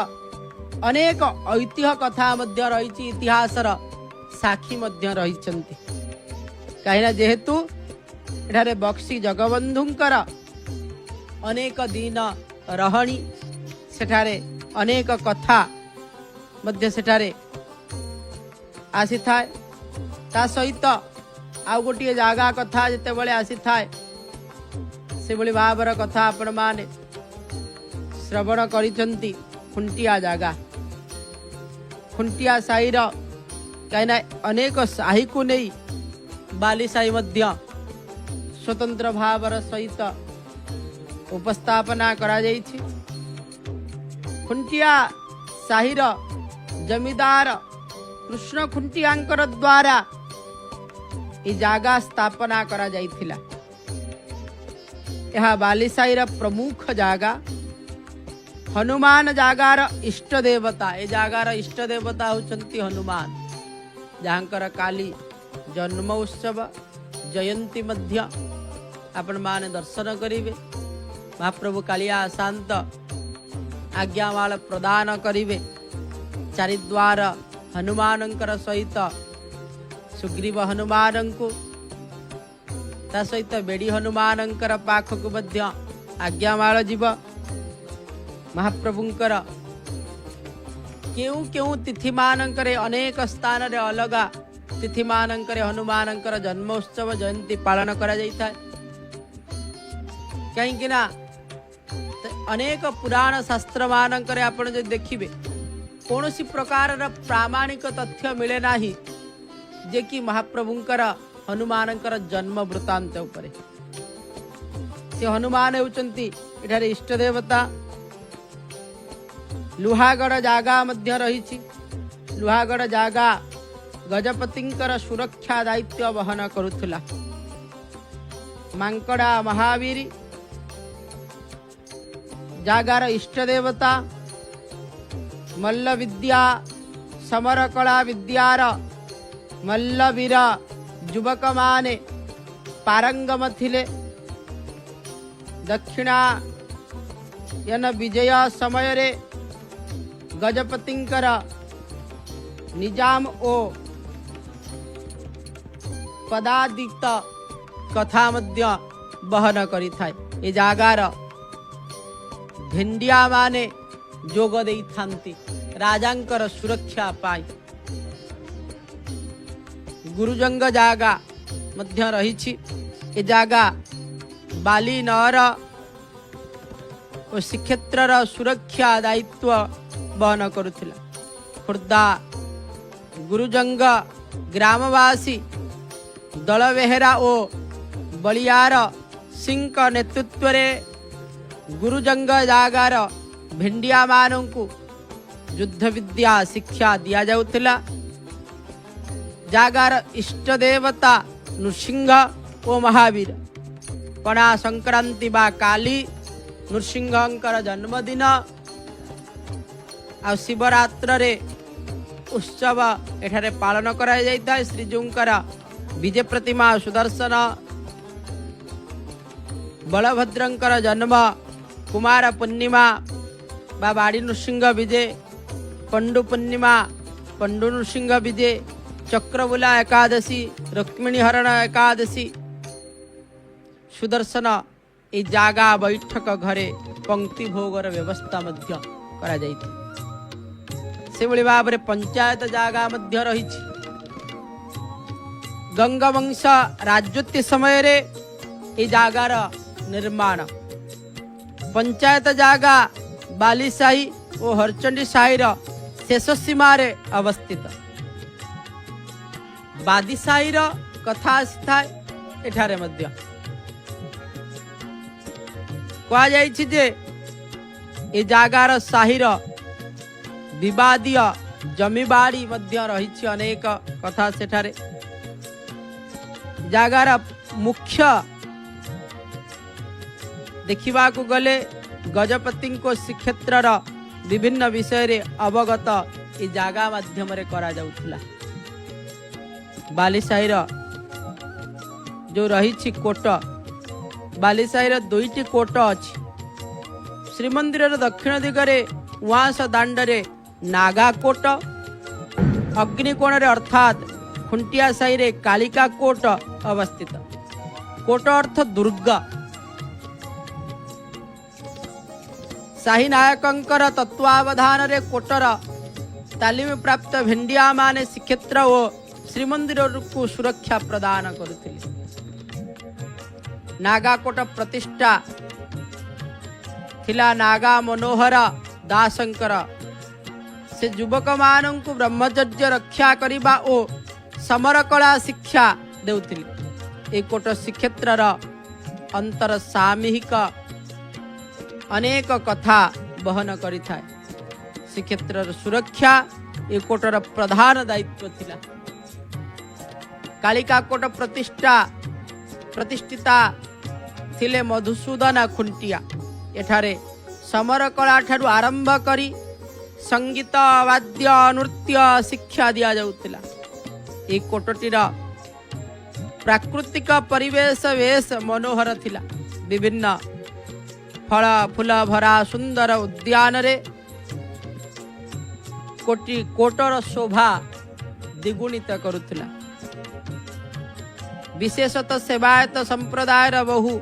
अनेक ऐतिह्य कथा मध्य रही इतिहासर साक्षी मध्य रहिछंती कहीं जेहेतु एठारे बक्सी जगबंधुंकर अनेक दिन रहणी सेठारे अनेक कथा मध्य सेठारे आसी थाए ता सहित आउ गोटे जागा कथा जेते बेले आसी थाए से भली भावर कथा आपण माने श्रवण करिसंती खुंटिया जागा खुंटिया साईर कहीं अनेक साही को नहीं बाली साई मध्य स्वतंत्र भावर सहित उपस्थापना करा जाइछि खुंटिया साहिर जमीदार कृष्ण खुंटियांकर द्वारा ये जागा स्थापना करा जाइथिला। यह बालीसाईर प्रमुख जागा हनुमान जागार इष्ट देवता। ये जागार इष्ट देवता होचंती हनुमान, जहाँकर काली जन्म उत्सव जयंती मध्य आपण माने दर्शन करिवे। महाप्रभु कालिया शांत आज्ञामाल प्रदान करिवे। चारिद्वार हनुमानंकर सहित सुग्रीव हनुमान को ता सहित बेड़ी हनुमानंकर पाखक मध्य आज्ञामाल जीव। महाप्रभुंकर केउ केउ तिथि मानंकरे अनेक स्थान रे अलगा तिथि मानंकरे हनुमानंकर जन्मोत्सव जयंती पालन करा जाइथा। कहीं ना अनेक पुराण शास्त्र मानंकरे आपण जे देखिबे कौन सी प्रकार प्रामाणिक तथ्य मिले नाही जे कि महाप्रभुंकर हनुमानंकर जन्म वृत्तांत उपरे। से हनुमान होचंती एठारे इष्ट देवता। लुहागढ़ जागा मध्य रही। लुहागढ़ जागा गजपतिंकर सुरक्षा दायित्व वहन करुथुला। मांकड़ा महावीर जागार इष्ट देवता। मल्ल विद्या समर कला विद्यार मल्लवीर युवक माने पारंगम थिले। दक्षिणा यन विजय समय रे गजपतिंकर निजाम ओ पदादित कथा मध्य बहन करि थाए। ए जागार भेंडिया माने जोग देई थांती राजांकर सुरक्षा पाई। गुरुजंग जागा मध्य रही। ए जागा बाली नर और श्रीक्षेत्र सुरक्षा दायित्व बहन करुथिला। खुर्दा गुरुजंग ग्रामवासी दलबेहरा ओ बलियार सिंह नेतृत्व रे गुरुजंग जागार भेंडिया मानों को युद्ध विद्या शिक्षा दिया जाउथिला। जागार इष्ट देवता नृसिंह ओ महावीर। पणा संक्रांति बा काली नृसिंहंकर जन्मदिन आ शिवरात्र रे उत्सव एठारे पालन करा जाइता। श्रीजूंकर विजय प्रतिमा सुदर्शन बलभद्रंकर जन्म कुमार पूर्णिमा बा बाड़ी नृसिंह विजय पंडु पूर्णिमा पंडु नृसिंह विजय चक्रबुला एकादशी रुक्मिणी हरण एकादशी सुदर्शन ए जागा बैठक घरे पंक्ति भोगर व्यवस्था मध्य करा जाइथि। से भली भाव पंचायत जागा मध्य रही। गंगवंश राजत्व समय रे ए जागार निर्माण। पंचायत जागा बालीसाही और हरचंडी साहीर शेष सीमा रे अवस्थित। बादीसाहीर कथा आसीथाए एठारे मध्य कहा जाइछि जे ए जागार साहीर विवादीय जमीबाड़ी मध्य रही। अनेक कथा सेठारे जागार मुख्य देखिबा को गले गजपति को श्रीक्षेत्र विभिन्न विषय रे अवगत ए जागा माध्यम रे करा जाउथला। बालीसाहीर जो रही कोट बालीसाहीर दुईटी कोट अछि। श्रीमंदिर दक्षिण दिगरे उआस दांडरे नागा कोट अग्निकोण रे अर्थात खुंटिया साही रे कालिका कोट अवस्थित। कोट अर्थ दुर्ग। शाही नायकंकर तत्वावधान रे कोटर तालीम प्राप्त भेंडिया माने श्रीक्षेत्र और श्रीमंदिर को सुरक्षा प्रदान करुथिले। नागाकोट प्रतिष्ठा थिला नागा मनोहर दासंकर। से युवक मानन को ब्रह्मचर्य रक्षा करिबा ओ समर कला शिक्षा देउथिले। ए कोट श्रीक्षेत्र अंतर सामूहिक अनेक कथा बहन करिथाए। श्रीक्षेत्र सुरक्षा ए कोटर प्रधान दायित्व थिला। कालिका कोट प्रतिष्ठिता थिले मधुसूदन खुंटिया। एठारे समर कला ठारू आरंभ करी संगीत वाद्य नृत्य शिक्षा दिया जाउतिला। ए कोटटीर प्राकृतिक परिवेश बेश मनोहर थिला। विभिन्न फल फूल भरा सुंदर उद्यान रे कोटर शोभा द्विगुणित करुथिला। विशेषतः सेवायत संप्रदायर बहु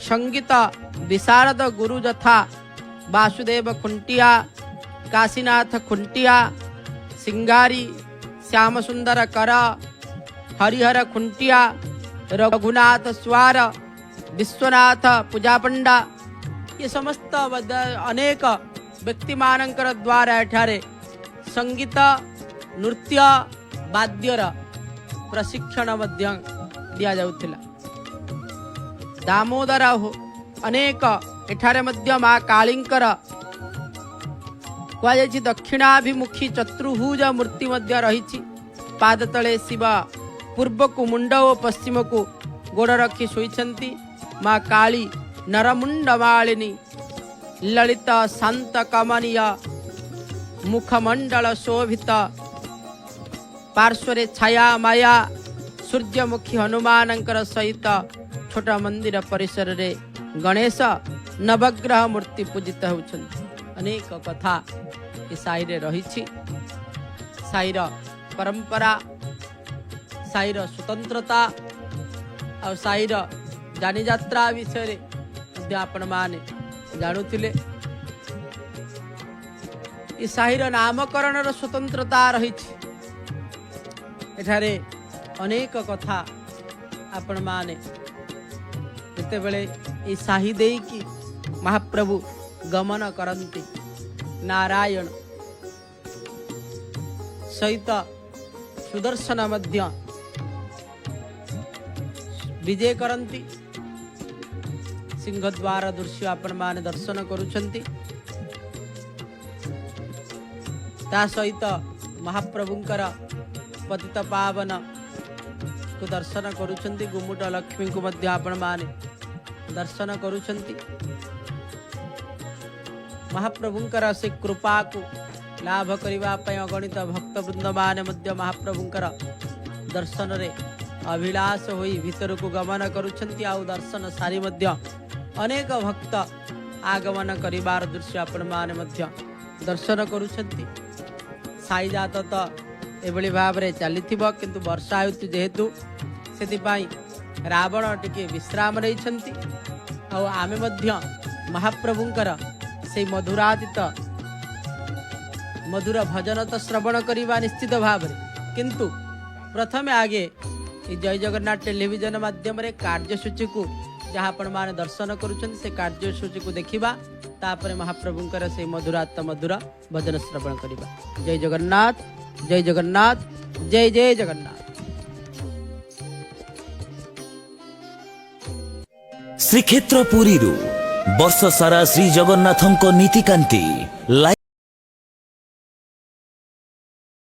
संगीत विशारद गुरु यथा वासुदेव खुंटिया, काशीनाथ खुंटिया, सिंगारी श्याम सुंदर कर, हरिहर खुंटिया, रघुनाथ स्वार, विश्वनाथ पूजा पंडा ये समस्त अनेक व्यक्ति मानकर द्वारा एठारे संगीत नृत्य वाद्यर प्रशिक्षण मध्य दिया जाउथिला। दामोदर हो अनेक एठारे मध्य मां कालींकर कुआଯାଇଛି दक्षिणाभिमुखी चतुर्भुज मूर्ति मध्य रहिछि। पाद तले शिव पूर्व को मुंड और पश्चिम को गोड़ रखी शोइछंती। मां काली नरमुंड मालिनी ललित शांत कमनीय मुखमंडल शोभित पार्श्वरे छाया माया सूर्यमुखी हनुमानंकर सहित छोट मंदिर परिसर रे गणेश नवग्रह मूर्ति पूजित होउछन्ति। अनेक कथा ए साई रे रहिछि। साईर परंपरा, साईर स्वतंत्रता और साईर जानी यात्रा विषय आपण माने जानुथिले। ए साईर नामकरण स्वतंत्रता रहिछि। एठारे अनेक कथा आपण माने जते बेले ए साही देई की महाप्रभु गमन करंती नारायण सहित सुदर्शन मध्य विजय करंती। सिंहद्वार दृश्य आपण माने दर्शन करुछंती। ता सहित महाप्रभुंकर पतित पावन को दर्शन करुछंती। गुमुट लक्ष्मी को मध्य आपण माने दर्शन करुछंती। महाप्रभुंकर से कृपा को लाभ करिवा पय अगणित भक्त वृंद माने मध्य महाप्रभुंकर दर्शन रे अभिलाष होई भीतर को गमन करुछंती। आउ दर्शन सारी मध्य अनेक भक्त आगमन करिवार दृश्य आपण माने मध्य दर्शन करुछंती। साई जात तो एभली भाव रे चलीथिबो किंतु वर्षा हेतु जेहेतु सेतिपाई रावण टिके विश्राम रहिछंती। आ आमे मध्य महाप्रभुंकर से मधुरातीत मधुर भजन तो श्रवण करिबा निश्चित भाव रे, किंतु प्रथमे आगे जय जगन्नाथ टेलीविजन माध्यम रे कार्यसूची को जहाँ आपण माने दर्शन करुछन से कार्यसूची को देखिबा। तापर महाप्रभुंकर से मधुरात मधुर भजन श्रवण करिबा। जय जगन्नाथ, जय जगन्नाथ, जय जय जगन्नाथ। श्रीक्षेत्र पुरी वर्ष सारा श्री जगन्नाथ नीतिकांति लाइव